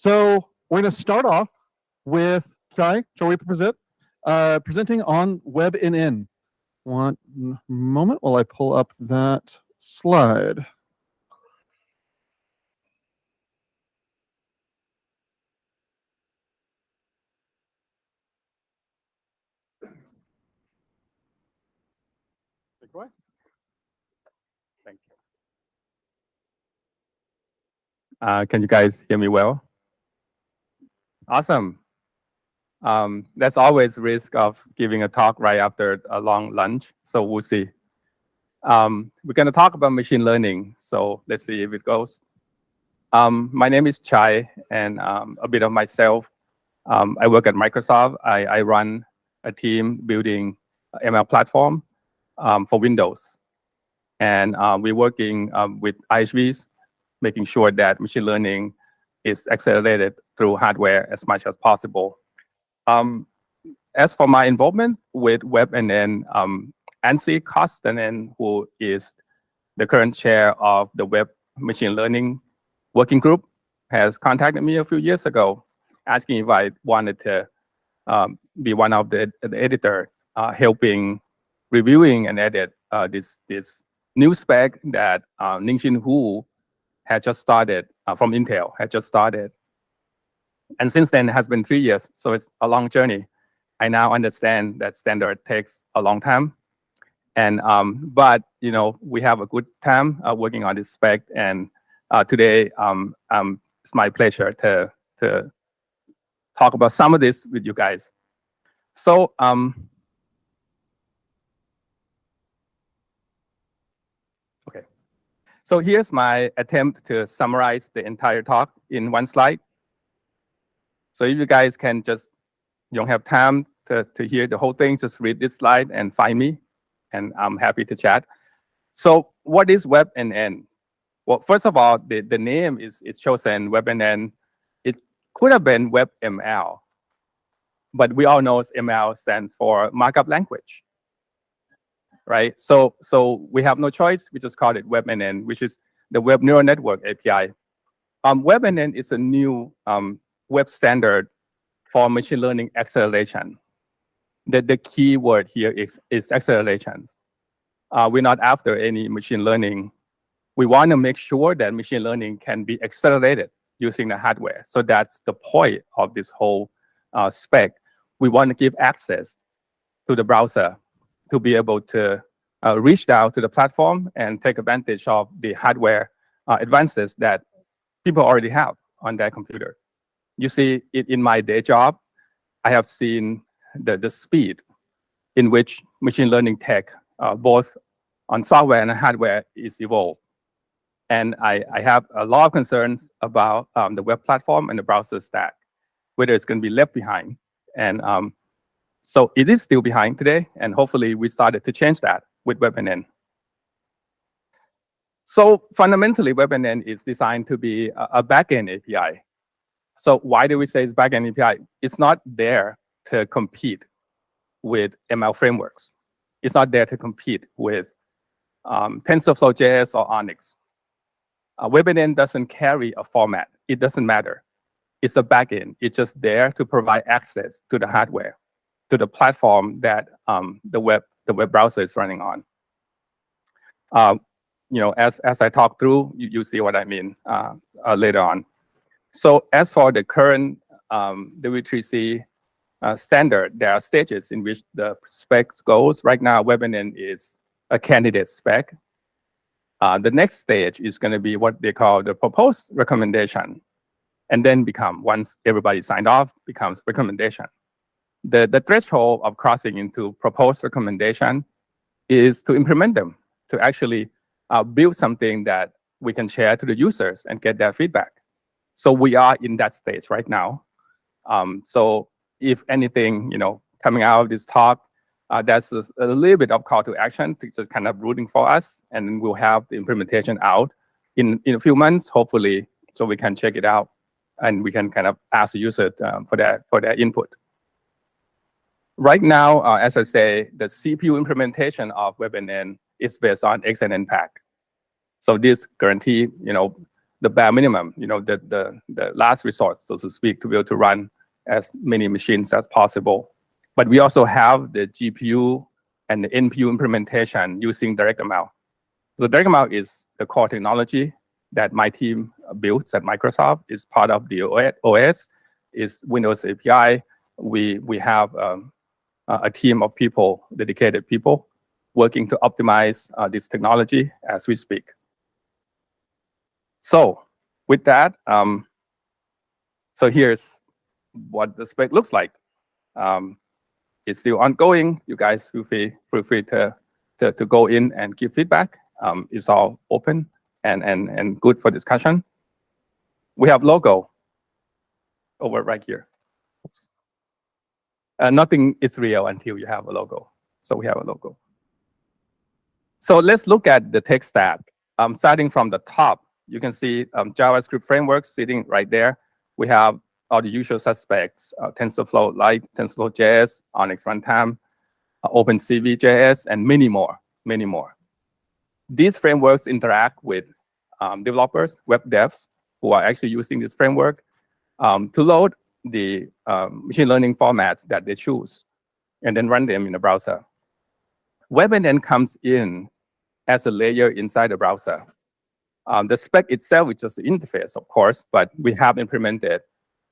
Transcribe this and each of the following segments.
So we're going to start off with Chai. Shall we presenting on WebNN. One moment while I pull up that slide. Thank you. Can you guys hear me well? Awesome. There's always risk of giving a talk right after a long lunch, so we'll see. We're going to talk about machine learning, so let's see if it goes. My name is Chai, and a bit of myself. I work at Microsoft. I run a team building ML platform for Windows. And we're working with ISVs, making sure that machine learning is accelerated through hardware as much as possible. As for my involvement with WebNN, Ansi Kostanen, who is the current chair of the Web Machine Learning Working Group, has contacted me a few years ago, asking if I wanted to be one of the editor, helping reviewing and edit this new spec that Ningxin Hu had just started from Intel, had just started. And since then, it has been 3 years, so it's a long journey. I now understand that standard takes a long time. And but we have a good time working on this spec. And today, it's my pleasure to talk about some of this with you guys. So okay. So here's my attempt to summarize the entire talk in one slide. So if you guys can just, you don't have time to hear the whole thing, just read this slide and find me, and I'm happy to chat. So what is WebNN? Well, first of all, the name is chosen, WebNN. It could have been WebML, but we all know ML stands for markup language, right? So we have no choice. We just call it WebNN, which is the Web Neural Network API. WebNN is a new web standard for machine learning acceleration. The key word here is accelerations. We're not after any machine learning. We want to make sure that machine learning can be accelerated using the hardware. So that's the point of this whole spec. We want to give access to the browser to be able to reach down to the platform and take advantage of the hardware advances that people already have on their computer. You see, in my day job, I have seen the speed in which machine learning tech, both on software and hardware, is evolved. And I have a lot of concerns about the web platform and the browser stack, whether it's going to be left behind. And so it is still behind today, and hopefully we started to change that with WebNN. So fundamentally, WebNN is designed to be a backend API. So why do we say it's backend API? It's not there to compete with ML frameworks. It's not there to compete with TensorFlow.js or Onyx. WebNN doesn't carry a format. It doesn't matter. It's a backend. It's just there to provide access to the hardware, to the platform that the web browser is running on. As I talk through, you see what I mean later on. So as for the current W3C standard, there are stages in which the specs goes. Right now, WebNN is a candidate spec. The next stage is going to be what they call the proposed recommendation, and then once everybody signed off, becomes recommendation. The threshold of crossing into proposed recommendation is to implement them, to actually build something that we can share to the users and get their feedback. So we are in that stage right now. So if anything, coming out of this talk, that's a little bit of call to action to just kind of rooting for us, and then we'll have the implementation out in a few months, hopefully, so we can check it out and we can kind of ask the user for their input. Right now, as I say, the CPU implementation of WebNN is based on XNN pack. So this guarantee, the bare minimum, the last resort, so to speak, to be able to run as many machines as possible. But we also have the GPU and the NPU implementation using DirectML. So DirectML is the core technology that my team built at Microsoft. Is part of the OS, is Windows API. We have a team of people, dedicated people, working to optimize this technology as we speak. So with that, so here's what the spec looks like. It's still ongoing. You guys feel free to go in and give feedback. It's all open and good for discussion. We have logo over right here. Oops. Nothing is real until you have a logo. So we have a logo. So let's look at the tech stack. Starting from the top, you can see JavaScript framework sitting right there. We have all the usual suspects: TensorFlow Lite, TensorFlow.js, Onyx Runtime, OpenCV.js, and many more. These frameworks interact with developers, web devs, who are actually using this framework to load the machine learning formats that they choose, and then run them in the browser. WebNN comes in as a layer inside the browser. The spec itself is just the interface, of course, but we have implemented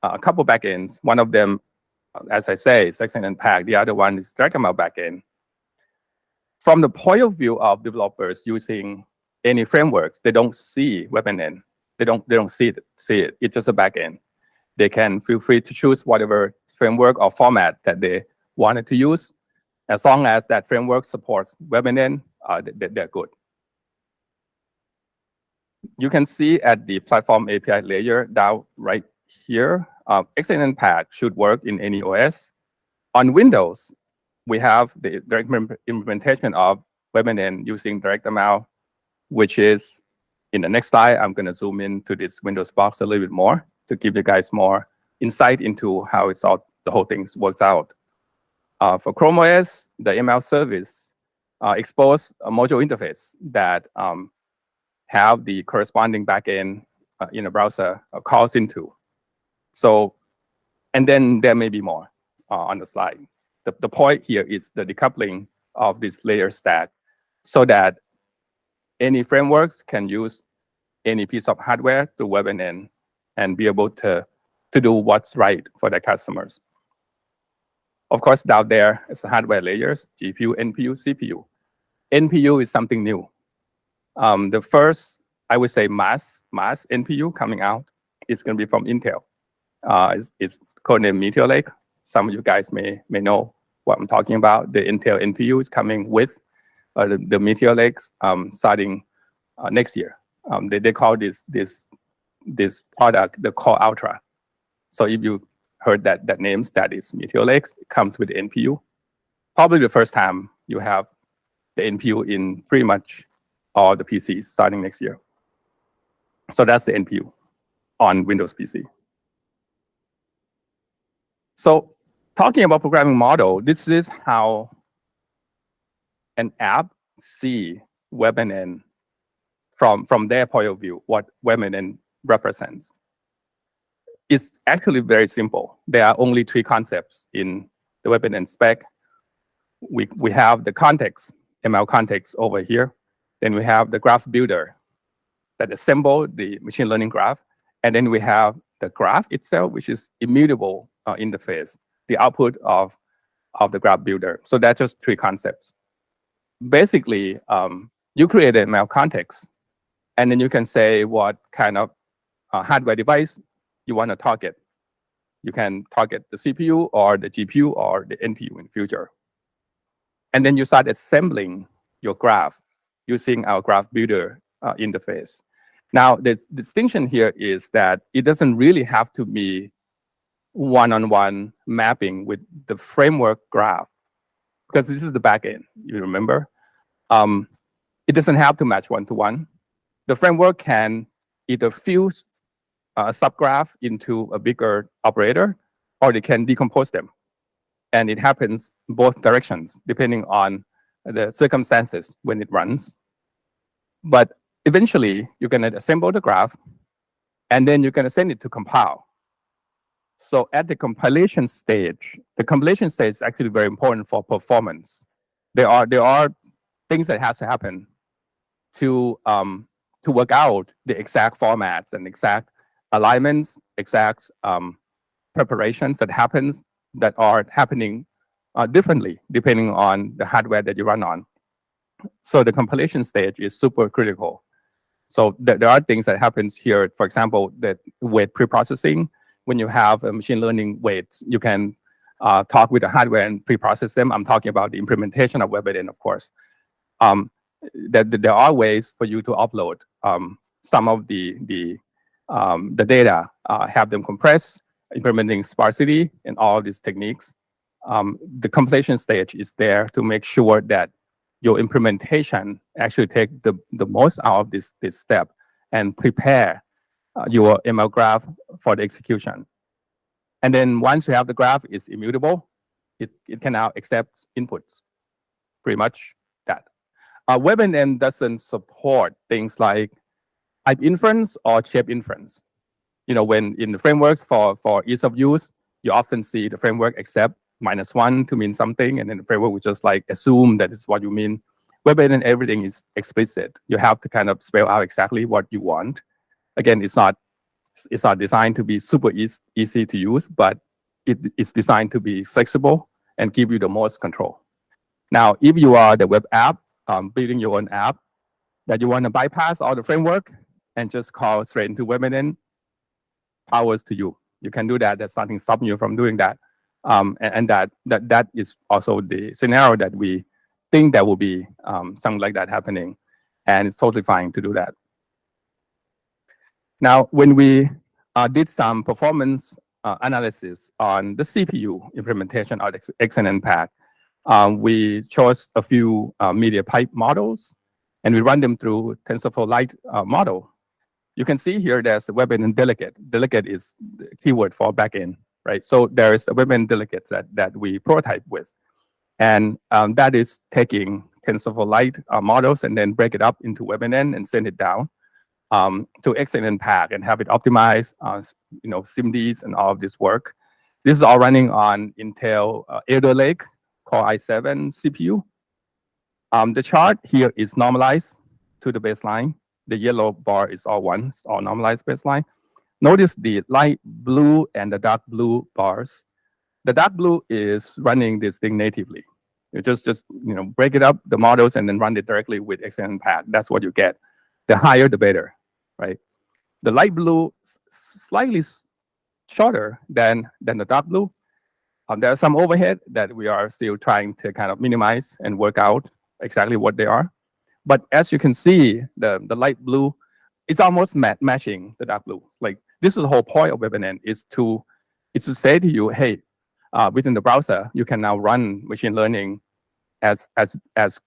a couple backends. One of them, as I say, is XNN Pack. The other one is DirectML backend. From the point of view of developers using any frameworks, they don't see WebNN. They don't see it. It's just a backend. They can feel free to choose whatever framework or format that they wanted to use. As long as that framework supports WebNN, they're good. You can see at the platform API layer down right here, XNN Pack should work in any OS. On Windows, we have the direct implementation of WebNN using DirectML, which is, in the next slide, I'm going to zoom into this Windows box a little bit more to give you guys more insight into how the whole thing works out. For Chrome OS, the ML service expose a module interface that have the corresponding backend in a browser calls into. So, and then there may be more on the slide. The point here is the decoupling of this layer stack so that any frameworks can use any piece of hardware through WebNN and be able to do what's right for their customers. Of course, down there is the hardware layers: GPU, NPU, CPU. NPU is something new. The first, I would say, mass NPU coming out is going to be from Intel. It's codenamed Meteor Lake. Some of you guys may know what I'm talking about. The Intel NPU is coming with the Meteor Lakes starting next year. They call this product the Core Ultra. So if you heard that names, that is Meteor Lakes. It comes with the NPU. Probably the first time you have the NPU in pretty much all the PCs starting next year. So that's the NPU on Windows PC. So talking about programming model, this is how an app see WebNN from their point of view, what WebNN represents. It's actually very simple. There are only 3 concepts in the WebNN spec. We have the context, ML context over here. Then we have the graph builder that assemble the machine learning graph. And then we have the graph itself, which is immutable interface, the output of the graph builder. So that's just 3 concepts. Basically, you create an ML context, and then you can say what kind of hardware device you want to target. You can target the CPU or the GPU or the NPU in the future. And then you start assembling your graph using our graph builder interface. Now, the distinction here is that it doesn't really have to be one-on-one mapping with the framework graph, because this is the backend, you remember? It doesn't have to match one-to-one. The framework can either fuse a subgraph into a bigger operator, or they can decompose them. And it happens both directions, depending on the circumstances when it runs. But eventually, you're going to assemble the graph, and then you're going to send it to compile. So at the compilation stage is actually very important for performance. There are things that has to happen to work out the exact formats and exact alignments, exact preparations that are happening differently depending on the hardware that you run on. So the compilation stage is super critical. So there are things that happens here. For example, the weight preprocessing. When you have machine learning weights, you can talk with the hardware and preprocess them. I'm talking about the implementation of WebNN, of course. There are ways for you to upload some of the data, have them compressed, implementing sparsity and all these techniques. The compilation stage is there to make sure that your implementation actually take the most out of this step and prepare your ML graph for the execution. And then once you have the graph, it's immutable. It can now accept inputs, pretty much that. WebNN doesn't support things like type inference or shape inference. You know, when in the frameworks for ease of use, you often see the framework accept -1 to mean something, and then the framework will just like assume that is what you mean. WebNN, everything is explicit. You have to kind of spell out exactly what you want. Again, it's not designed to be super easy to use, but it's designed to be flexible and give you the most control. Now, if you are the web app, building your own app, that you want to bypass all the framework and just call straight into WebNN, powers to you. You can do that. There's nothing stopping you from doing that. And that is also the scenario that we think that will be something like that happening. And it's totally fine to do that. Now, when we did some performance analysis on the CPU implementation of XNN pack, we chose a few media pipe models, and we run them through TensorFlow Lite model. You can see here there's a WebNN delegate. Delegate is the keyword for backend, right? So there is a WebNN delegate that we prototype with. And that is taking TensorFlow Lite models and then break it up into WebNN and send it down to XNN pack and have it optimized, SIMDs and all of this work. This is all running on Intel Alder Lake Core i7 CPU. The chart here is normalized to the baseline. The yellow bar is all ones, all normalized baseline. Notice the light blue and the dark blue bars. The dark blue is running this thing natively. You just break it up, the models, and then run it directly with XNN pack. That's what you get. The higher, the better, right? The light blue slightly shorter than the dark blue. There are some overhead that we are still trying to kind of minimize and work out exactly what they are. But as you can see, the light blue is almost matching the dark blue. Like, this is the whole point of WebNN, is to say to you, hey, within the browser, you can now run machine learning as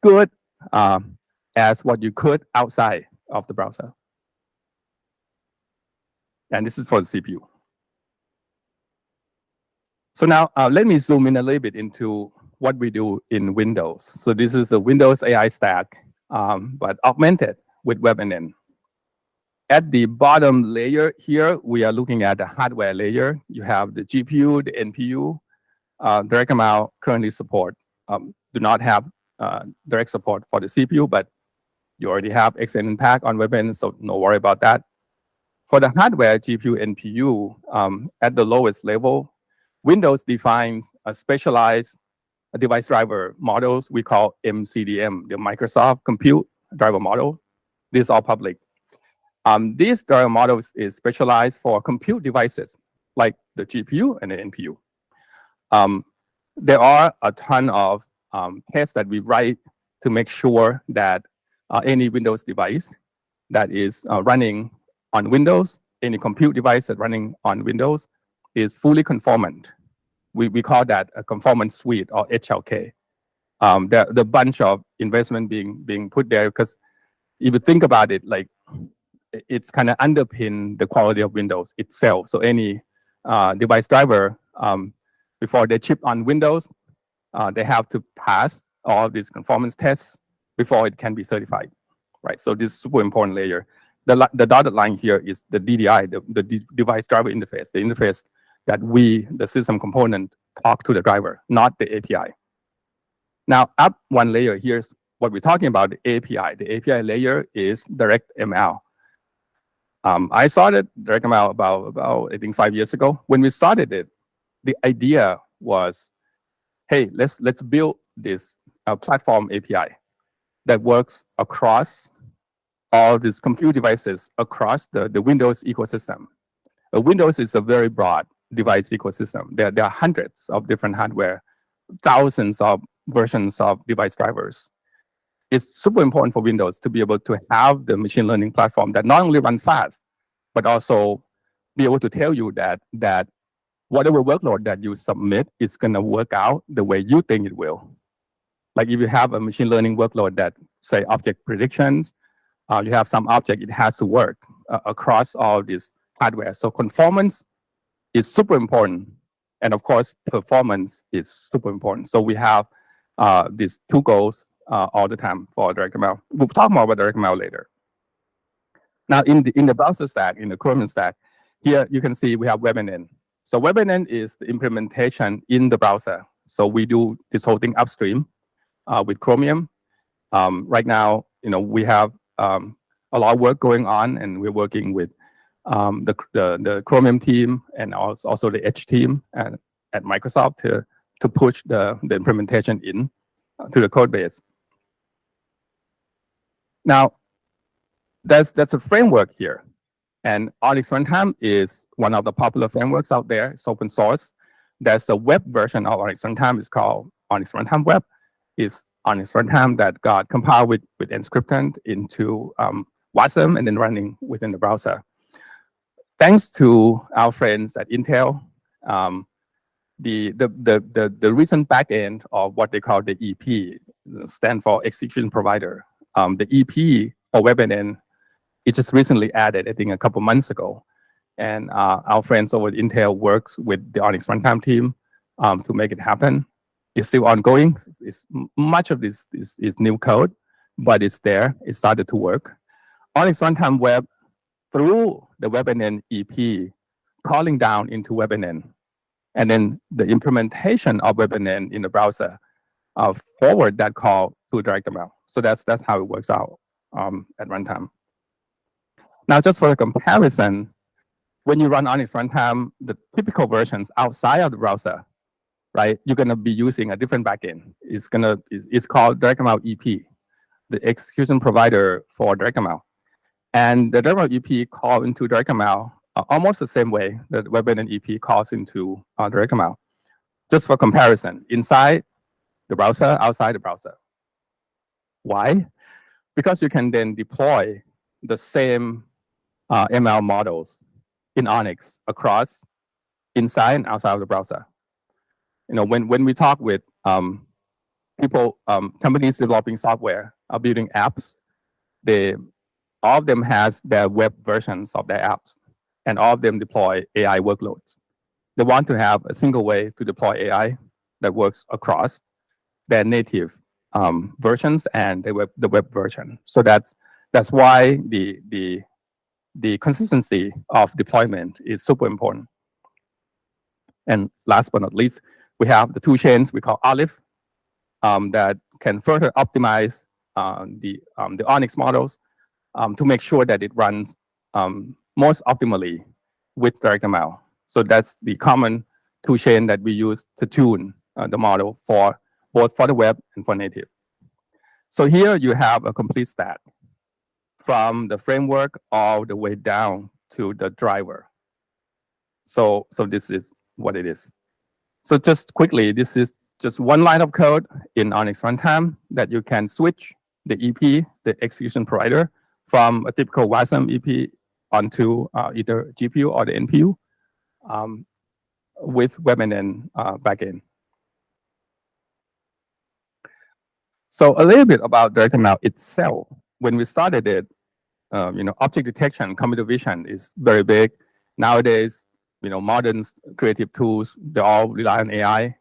good as what you could outside of the browser. And this is for the CPU. So now let me zoom in a little bit into what we do in Windows. So this is a Windows AI stack, but augmented with WebNN. At the bottom layer here, we are looking at the hardware layer. You have the GPU, the NPU. DirectML currently support, do not have direct support for the CPU, but you already have XNN pack on WebNN, so no worry about that. For the hardware, GPU, NPU, at the lowest level, Windows defines a specialized device driver models we call MCDM, the Microsoft Compute Driver Model. This is all public. This driver model is specialized for compute devices like the GPU and the NPU. There are a ton of tests that we write to make sure that any Windows device that is running on Windows, any compute device that's running on Windows, is fully conformant. We call that a conformance suite, or HLK. The bunch of investment being put there, because if you think about it, like, it's kind of underpin the quality of Windows itself. So any device driver, before they chip on Windows, they have to pass all these conformance tests before it can be certified, right? So this is a super important layer. the dotted line here is the DDI, the device driver interface, the interface that we, the system component, talk to the driver, not the API. Now, up one layer, here's what we're talking about, the API. The API layer is DirectML. I started DirectML about I think 5 years ago. When we started it, the idea was, hey, let's build this platform API that works across all these compute devices across the Windows ecosystem. Windows is a very broad device ecosystem. There are hundreds of different hardware, thousands of versions of device drivers. It's super important for Windows to be able to have the machine learning platform that not only runs fast, but also be able to tell you that whatever workload that you submit is going to work out the way you think it will. Like if you have a machine learning workload that, say, object predictions, you have some object, it has to work across all this hardware. So conformance is super important. And of course, performance is super important. So we have these two goals all the time for DirectML. We'll talk more about DirectML later. Now, in the browser stack, in the Chromium stack, here you can see we have WebNN. So WebNN is the implementation in the browser. So we do this whole thing upstream with Chromium. Right now, we have a lot of work going on, and we're working with the Chromium team and also the Edge team at Microsoft to push the implementation in to the code base. Now, that's a framework here. And Onyx Runtime is one of the popular frameworks out there. It's open source. There's a web version of Onyx Runtime. It's called Onyx Runtime Web. It's Onyx Runtime that got compiled with Nscripten into Wasm and then running within the browser. Thanks to our friends at Intel, the recent backend of what they call the EP, stand for Execution Provider. The EP for WebNN, it just recently added, I think a couple months ago. And our friends over at Intel works with the Onyx Runtime team to make it happen. It's still ongoing. Much of this is new code, but it's there. It started to work. Onyx Runtime Web, through the WebNN EP, calling down into WebNN, and then the implementation of WebNN in the browser forward that call to DirectML. So that's how it works out at runtime. Now, just for a comparison, when you run Onyx Runtime, the typical versions outside of the browser, right? You're going to be using a different backend. It's called DirectML EP, the execution provider for DirectML. And the DirectML EP call into DirectML almost the same way that WebNN EP calls into DirectML. Just for comparison, inside the browser, outside the browser. Why? Because you can then deploy the same ML models in Onyx across inside and outside of the browser. When we talk with people, companies developing software, building apps, all of them has their web versions of their apps, and all of them deploy AI workloads. They want to have a single way to deploy AI that works across their native versions and the web version. So that's why the consistency of deployment is super important. And last but not least, we have the two chains we call Olive that can further optimize the Onyx models to make sure that it runs most optimally with DirectML. So that's the common two chain that we use to tune the model for both for the web and for native. So here you have a complete stack from the framework all the way down to the driver. So this is what it is. So just quickly, this is just one line of code in Onyx Runtime that you can switch the EP, the execution provider, from a typical Wasm EP onto either GPU or the NPU with WebNN backend. So a little bit about DirectML itself. When we started it, object detection, computer vision is very big. Nowadays, modern creative tools, they all rely on AI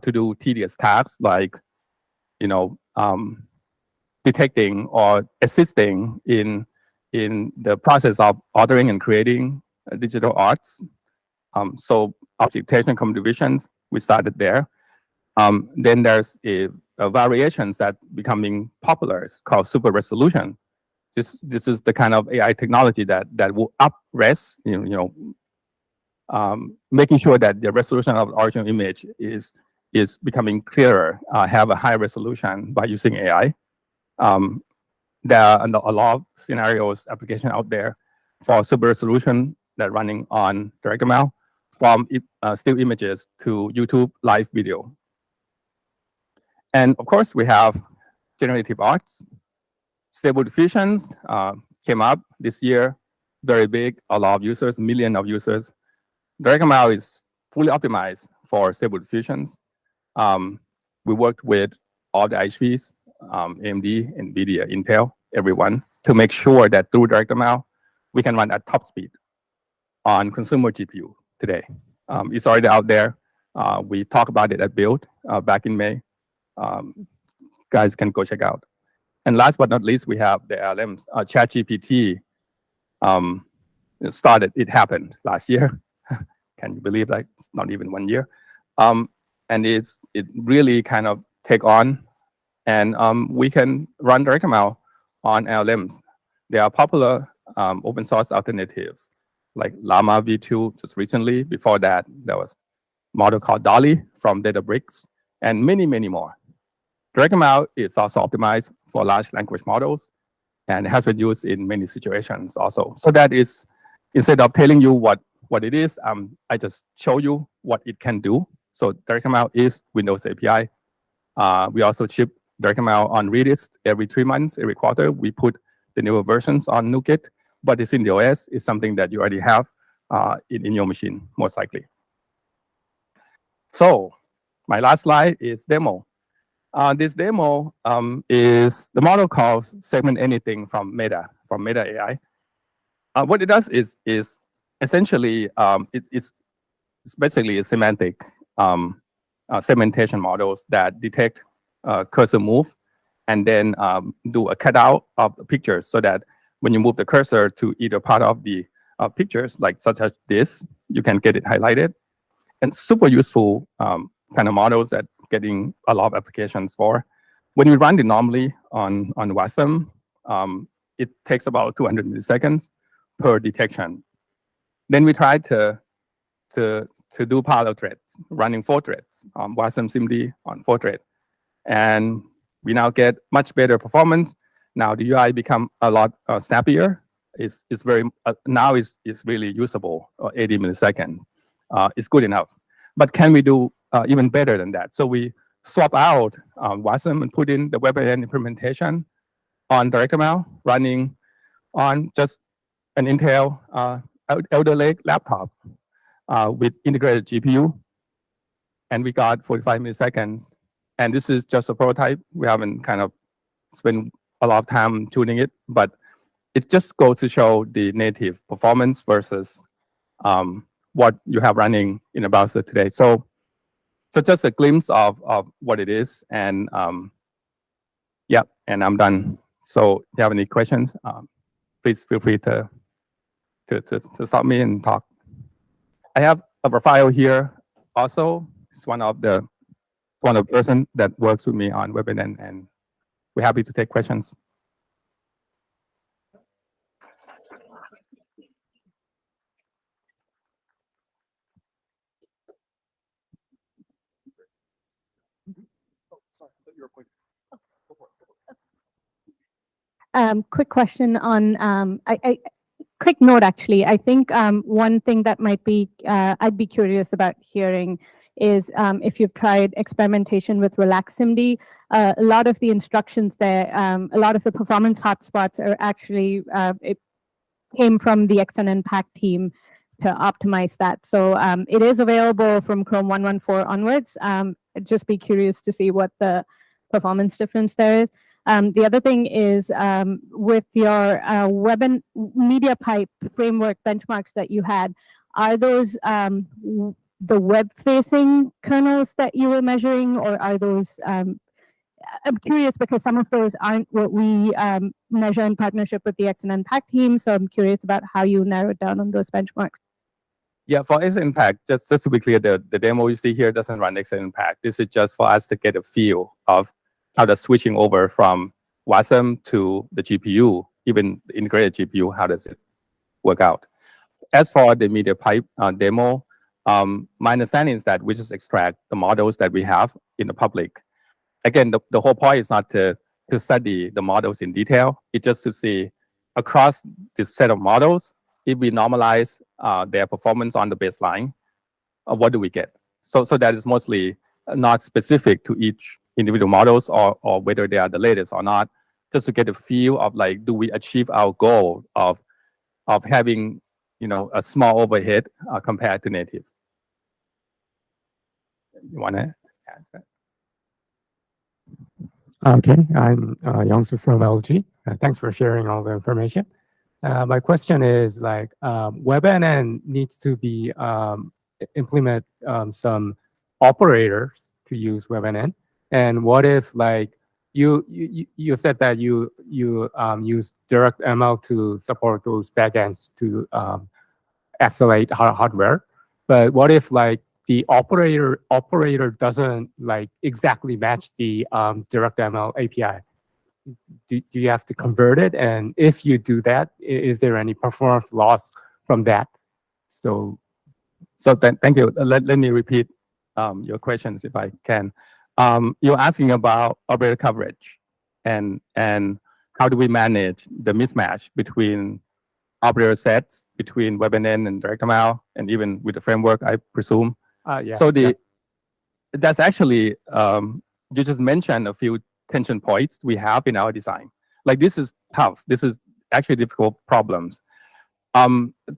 to do tedious tasks like, detecting or assisting in in the process of ordering and creating digital arts. So object detection computer visions, we started there. Then there's a variations that becoming popular. It's called super resolution. This is the kind of AI technology that will up-res, making sure that the resolution of the original image is becoming clearer, have a high resolution by using AI. There are a lot of scenarios, application out there for super resolution that running on DirectML, from still images to YouTube live video. And of course, we have generative arts. Stable diffusions came up this year, very big, a lot of users, millions of users. DirectML is fully optimized for stable diffusions. We worked with all the ISVs, AMD, NVIDIA, Intel, everyone, to make sure that through DirectML, we can run at top speed on consumer GPU today. It's already out there. We talked about it at Build back in May. Guys can go check out. And last but not least, we have the LLMs. ChatGPT it happened last year. Can you believe that? It's not even 1 year. And it really kind of take on, and we can run DirectML on LLMs. There are popular open source alternatives like Llama V2 just recently. Before that, there was a model called DALL-E from Databricks, and many, many more. DirectML is also optimized for large language models, and it has been used in many situations also. So that is, instead of telling you what it is, I just show you what it can do. So DirectML is Windows API. We also ship DirectML on Redis every 3 months, every quarter. We put the newer versions on NuGet, but it's in the OS. It's something that you already have in your machine, most likely. So my last slide is demo. This demo is the model called Segment Anything from Meta AI. What it does is essentially it's basically a semantic segmentation models that detect cursor move and then do a cutout of the pictures, so that when you move the cursor to either part of the pictures, like such as this, you can get it highlighted. And super useful kind of models that getting a lot of applications for. When we run it normally on WASM, it takes about 200 milliseconds per detection. Then we try to do parallel threads, running 4 threads, WASM SIMD on 4 threads. And we now get much better performance. Now the UI become a lot snappier. It's very now is really usable. 80 milliseconds is good enough. But can we do even better than that? So we swap out WASM and put in the WebNN implementation on DirectML, running on just an Intel Elder Lake laptop with integrated GPU, and we got 45 milliseconds. And this is just a prototype. We haven't kind of spent a lot of time tuning it, but it just goes to show the native performance versus what you have running in a browser today. So just a glimpse of what it is, and yeah, and I'm done. So if you have any questions, please feel free to stop me and talk. I have a profile here also. It's one of the person that works with me on WebNN, and we're happy to take questions. Quick question on quick note, actually. I think one thing that might be I'd be curious about hearing is if you've tried experimentation with RelaxSIMD. A lot of the instructions there, a lot of the performance hotspots are actually it came from the XNN Pack team to optimize that. So it is available from Chrome 1.1.4 onwards. I'd just be curious to see what the performance difference there is. The other thing is with your web and media pipe framework benchmarks that you had, are those the web-facing kernels that you were measuring, or are those I'm curious because some of those aren't what we measure in partnership with the XNN Pack team. So I'm curious about how you narrowed down on those benchmarks. Yeah, for X Impact, just to be clear, the demo you see here doesn't run X Impact. This is just for us to get a feel of how the switching over from WASM to the GPU, even the integrated GPU, how does it work out? As for the media pipe demo, my understanding is that we just extract the models that we have in the public. Again, the whole point is not to study the models in detail. It's just to see across this set of models, if we normalize their performance on the baseline, what do we get? So that is mostly not specific to each individual models or whether they are the latest or not, just to get a feel of like, do we achieve our goal of having a small overhead compared to native? You want to add that? Okay, I'm Youngsu from LG. Thanks for sharing all the information. My question is like WebNN needs to be implement some operators to use WebNN. And what if like you said that you use DirectML to support those backends to accelerate hardware, but what if like the operator doesn't like exactly match the DirectML API? Do you have to convert it? And if you do that, is there any performance loss from that? So Thank you. Let me repeat your questions if I can. You're asking about operator coverage and how do we manage the mismatch between operator sets between WebNN and DirectML and even with the framework, I presume. yeah. So that's actually you just mentioned a few tension points we have in our design. Like this is tough. This is actually difficult problems.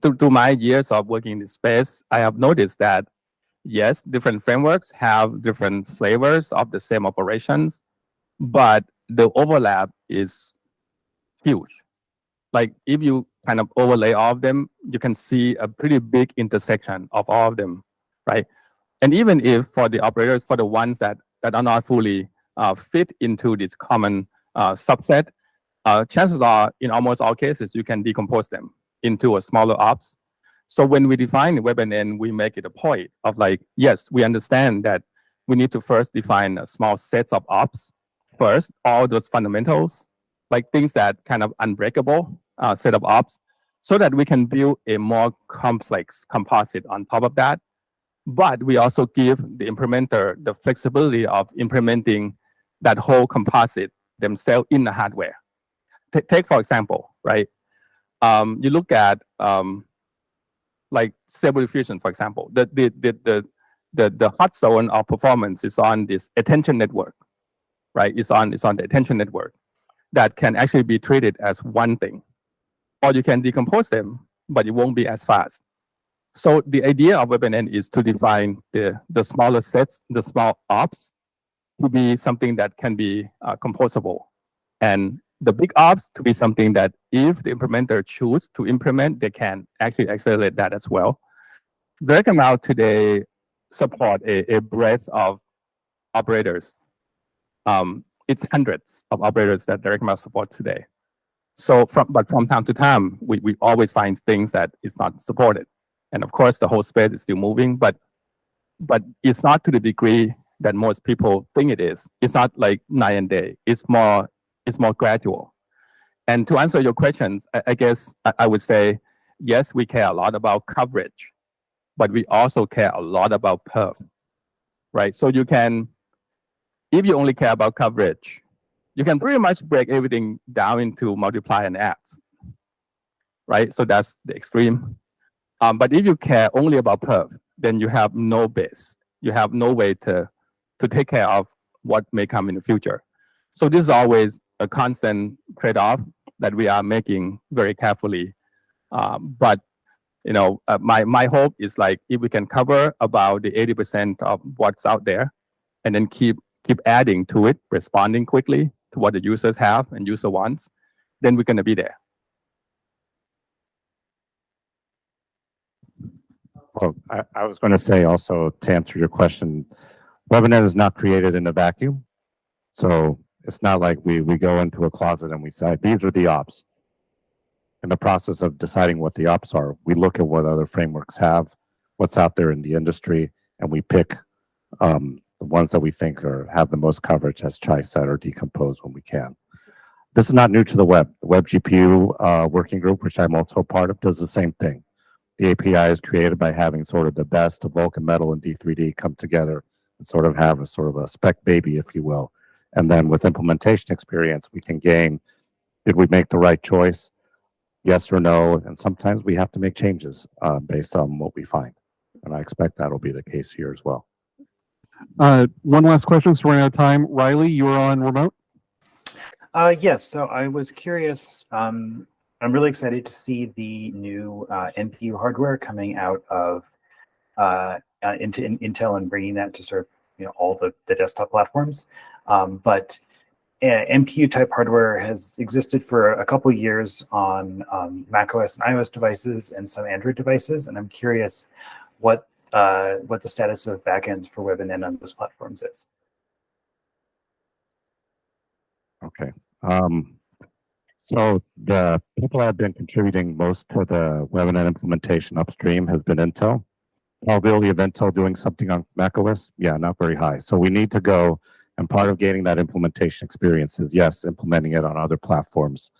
Through my years of working in this space, I have noticed that yes, different frameworks have different flavors of the same operations, but the overlap is huge. Like if you kind of overlay all of them, you can see a pretty big intersection of all of them, right? And even if for the operators, for the ones that are not fully fit into this common subset, chances are in almost all cases, you can decompose them into a smaller ops. So when we define WebNN, we make it a point of like, yes, we understand that we need to first define a small sets of ops first, all those fundamentals, like things that kind of unbreakable set of ops, so that we can build a more complex composite on top of that. But we also give the implementer the flexibility of implementing that whole composite themselves in the hardware. Take for example, right? You look at like Stable Diffusion, for example. The hot zone of performance is on this attention network, right? It's on the attention network that can actually be treated as one thing, or you can decompose them, but it won't be as fast. So the idea of WebNN is to define the smaller sets, the small ops, to be something that can be composable, and the big ops to be something that if the implementer choose to implement, they can actually accelerate that as well. DirectML today support a breadth of operators. It's hundreds of operators that DirectML supports today. So but from time to time, we always find things that is not supported. And of course, the whole space is still moving, but it's not to the degree that most people think it is. It's not like night and day. It's more gradual. And to answer your questions, I guess I would say, yes, we care a lot about coverage, but we also care a lot about perf, right? So you can, if you only care about coverage, you can pretty much break everything down into multiply and add, right? So that's the extreme. But if you care only about perf, then you have no base. You have no way to take care of what may come in the future. So this is always a constant trade-off that we are making very carefully. But my hope is like if we can cover about the 80% of what's out there, and then keep adding to it, responding quickly to what the users have and user wants, then we're going to be there. Well, I was going to say also to answer your question, WebNN is not created in a vacuum. So it's not like we go into a closet and we say, these are the ops. In the process of deciding what the ops are, we look at what other frameworks have, what's out there in the industry, and we pick the ones that we think have the most coverage, as Chai said, or decompose when we can. This is not new to the web. The Web GPU working group, which I'm also a part of, does the same thing. The API is created by having sort of the best of Vulkan Metal and D3D come together and sort of have a sort of a spec baby, if you will. And then with implementation experience, we can gain, did we make the right choice? Yes or no? And sometimes we have to make changes based on what we find. And I expect that'll be the case here as well. One last question, so we're running out of time. Riley, you are on remote. Yes, so I was curious. I'm really excited to see the new NPU hardware coming out of into Intel and bringing that to sort of all the desktop platforms. But NPU type hardware has existed for a couple of years on macOS and iOS devices and some Android devices, and I'm curious what the status of backends for WebNN on those platforms is. Okay. So the people that have been contributing most to the WebNN implementation upstream has been Intel. Probability of Intel doing something on macOS, yeah, not very high. So we need to go, and part of gaining that implementation experience is, yes, implementing it on other platforms,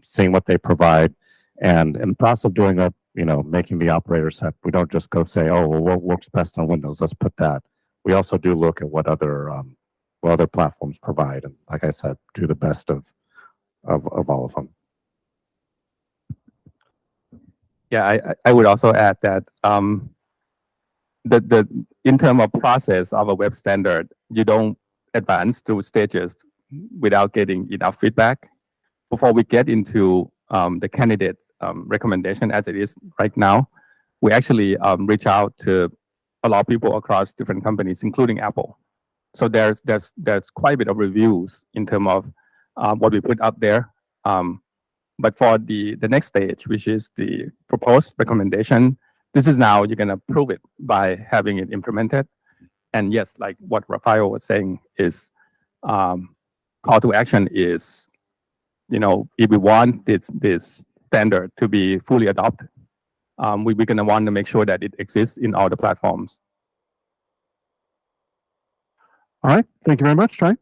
seeing what they provide, and in the process of doing that, making the operator set, we don't just go say, oh, well, what works best on Windows, let's put that. We also do look at what other platforms provide, and like I said, do the best of all of them. Yeah, I would also add that in terms of process of a web standard, you don't advance through stages without getting enough feedback. Before we get into the candidate's recommendation as it is right now, we actually reach out to a lot of people across different companies, including Apple. So there's quite a bit of reviews in terms of what we put up there. But for the next stage, which is the proposed recommendation, this is now you're going to prove it by having it implemented. And yes, like what Rafael was saying is call to action is, if we want this standard to be fully adopted, we're going to want to make sure that it exists in all the platforms. All right. Thank you very much, Chai.